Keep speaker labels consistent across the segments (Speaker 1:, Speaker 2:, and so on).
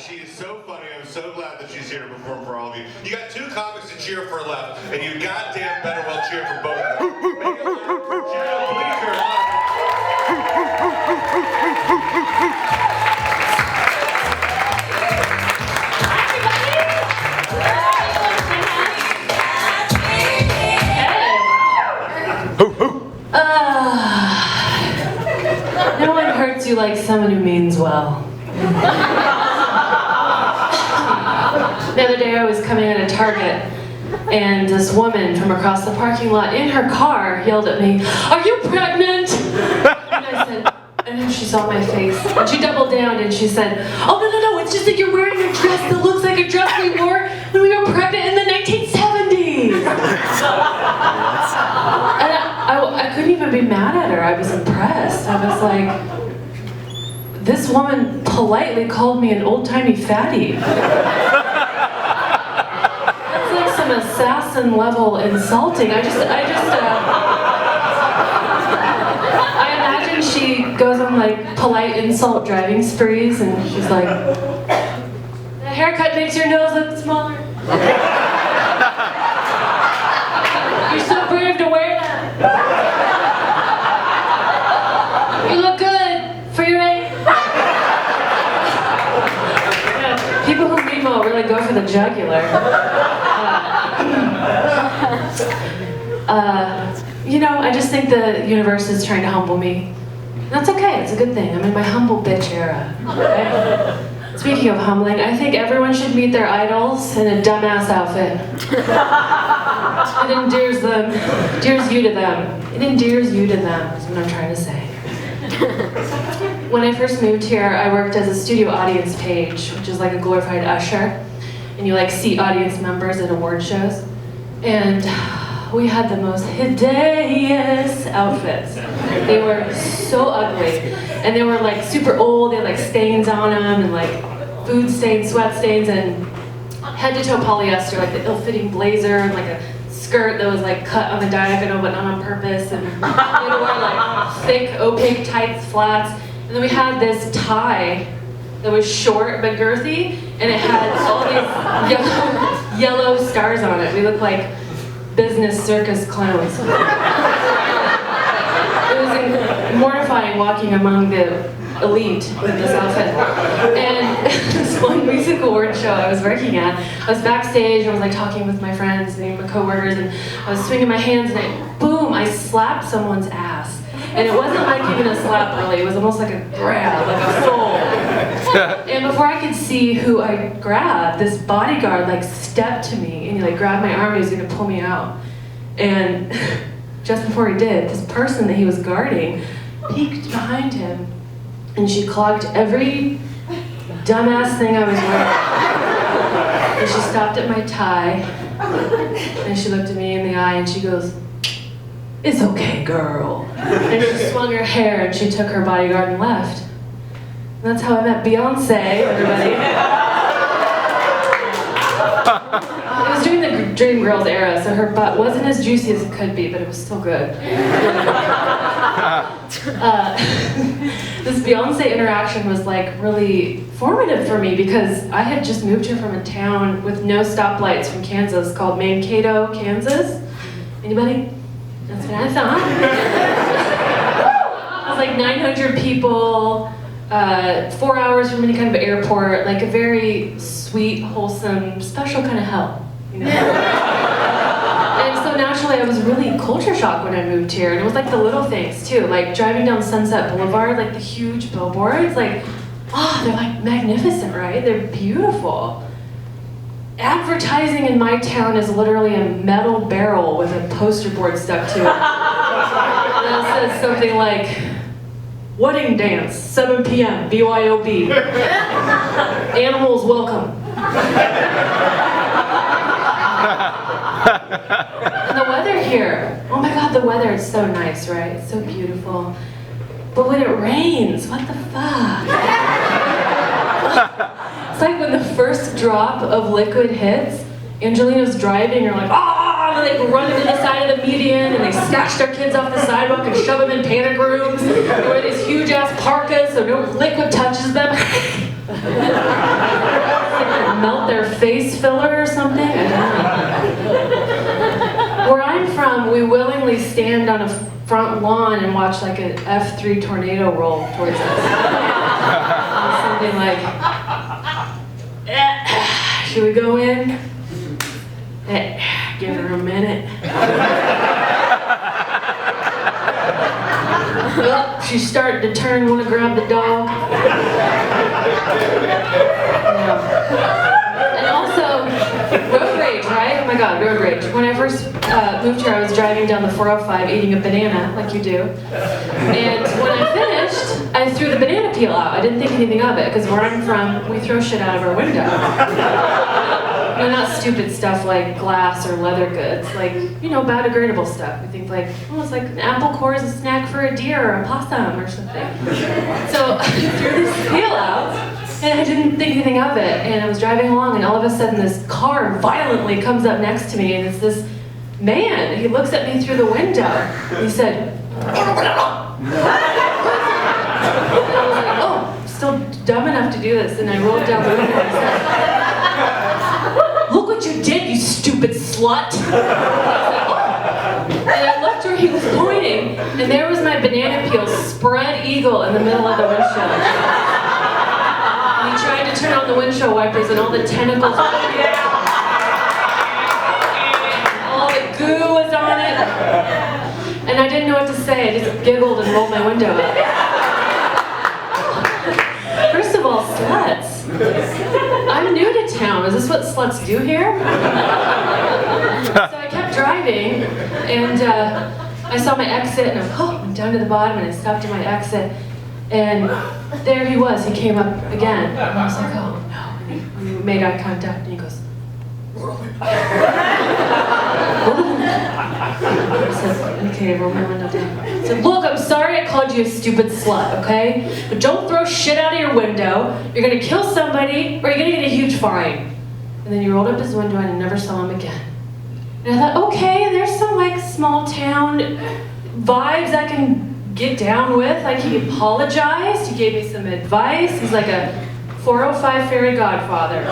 Speaker 1: She is so funny. I'm so glad that she's here to perform for all of you. You got two comics to cheer for left, and you goddamn better well cheer for both of them. Make it loud for Jenna B.
Speaker 2: No one hurts you like someone who means well. The other day I was coming out of Target and this woman from across the parking lot in her car yelled at me, "Are you pregnant?" And I said, and then she saw my face and she doubled down and she said, "Oh no, it's just that you're wearing a dress that looks like a dress we wore when we were pregnant in the 1970s. And I couldn't even be mad at her. I was impressed. I was like, this woman politely called me an old-timey fatty. That's like some assassin level insulting. I imagine she goes on like polite insult driving sprees and she's like, "The haircut makes your nose look smaller. You're so brave to wear that. You look good for your age." Yeah, people who mean well really go for the jugular. You know, I just think the universe is trying to humble me. That's okay, it's a good thing. I'm in my humble bitch era. Okay? Speaking of humbling, I think everyone should meet their idols in a dumbass outfit. It endears them, endears you to them. It endears you to them, is what I'm trying to say. When I first moved here, I worked as a studio audience page, which is like a glorified usher. And you like seat audience members at award shows. And we had the most hideous outfits. They were so ugly. And they were like super old, they had like stains on them, and like food stains, sweat stains, and head to toe polyester, like the ill-fitting blazer, and like a skirt that was like cut on the diagonal but not on purpose, and they wore like thick, opaque tights, flats. And then we had this tie that was short but girthy, and it had all these yellow stars on it. We looked like business circus clowns. It was mortifying walking among the elite with this outfit. And this one music award show I was working at, I was backstage, I was like talking with my friends and my coworkers, and I was swinging my hands, and I slapped someone's ass. And it wasn't like even a slap really, it was almost like a grab, like a fold. And before I could see who I grabbed, this bodyguard like stepped to me and he like grabbed my arm and he was gonna pull me out. And just before he did, this person that he was guarding peeked behind him and she clogged every dumbass thing I was wearing. And she stopped at my tie and she looked at me in the eye and she goes, "It's okay, girl." And she swung her hair and she took her bodyguard and left. And that's how I met Beyonce, everybody. It was during the Dream Girls era, so her butt wasn't as juicy as it could be, but it was still good. This Beyonce interaction was like really formative for me because I had just moved here from a town with no stoplights from Kansas called Mankato, Kansas. Anybody? That's what I thought. It was like 900 people, 4 hours from any kind of airport, like a very sweet, wholesome, special kind of hell, you know? And so naturally I was really culture shocked when I moved here, and it was like the little things too, like driving down Sunset Boulevard, like the huge billboards, like, oh, they're like magnificent, right? They're beautiful. Advertising in my town is literally a metal barrel with a poster board stuck to it. And it says something like, "Wedding dance, 7 p.m., BYOB. Animals welcome." And the weather here, oh my God, the weather is so nice, right? It's so beautiful. But when it rains, what the fuck? It's like when the first drop of liquid hits, Angelina's driving, you're like, ah, and they run into the side of the median, and they snatch their kids off the sidewalk and shove them in panic rooms. They wear these huge ass parkas so no liquid touches them. face filler or something? I don't know. Where I'm from, we willingly stand on a front lawn and watch like an F3 tornado roll towards us. Something like, should we go in? Give her a minute. Oh, she's starting to turn, want to grab the dog. Yeah. And also, road rage, right? Oh my God, road rage. When I first moved here, I was driving down the 405 eating a banana, like you do. And when I finished, I threw the banana peel out. I didn't think anything of it, because where I'm from, we throw shit out of our window. No, not stupid stuff like glass or leather goods, like, you know, biodegradable stuff. We think like, oh, it's like an apple core is a snack for a deer or a possum or something. So I threw this peel out, and I didn't think anything of it. And I was driving along, and all of a sudden this car violently comes up next to me, and it's this man. He looks at me through the window. He said, and I was like, oh, I'm still dumb enough to do this. And I rolled down the window and I said, look what you did, you stupid slut. And I looked where he was pointing, and there was my banana peel spread eagle in the middle of the windshield. And he tried to turn on the windshield wipers, and all the tentacles were all the goo was on it. And I didn't know what to say. I just giggled and rolled my window up. First of all, sluts. I'm new to town. Is this what sluts do here? So I kept driving, and I saw my exit, and I went down to the bottom, and I stopped at my exit, and there he was. He came up again. And I was like, oh no. And we made eye contact, and he goes, I said, okay, roll my window down. I said, look, I'm sorry I called you a stupid slut, okay? But don't throw shit out of your window. You're gonna kill somebody, or you're gonna get a huge fine. And then he rolled up his window, and I never saw him again. And I thought, okay, there's some like small town vibes I can get down with. Like, he apologized, he gave me some advice. He's like a 405 fairy godfather.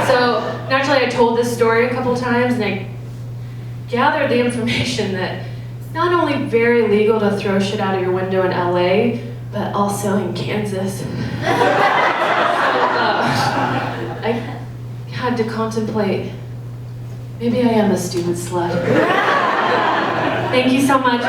Speaker 2: So naturally I told this story a couple times, and I gathered the information that it's not only very legal to throw shit out of your window in LA, but also in Kansas. So, I had to contemplate, maybe I am a stupid slut. Thank you so much.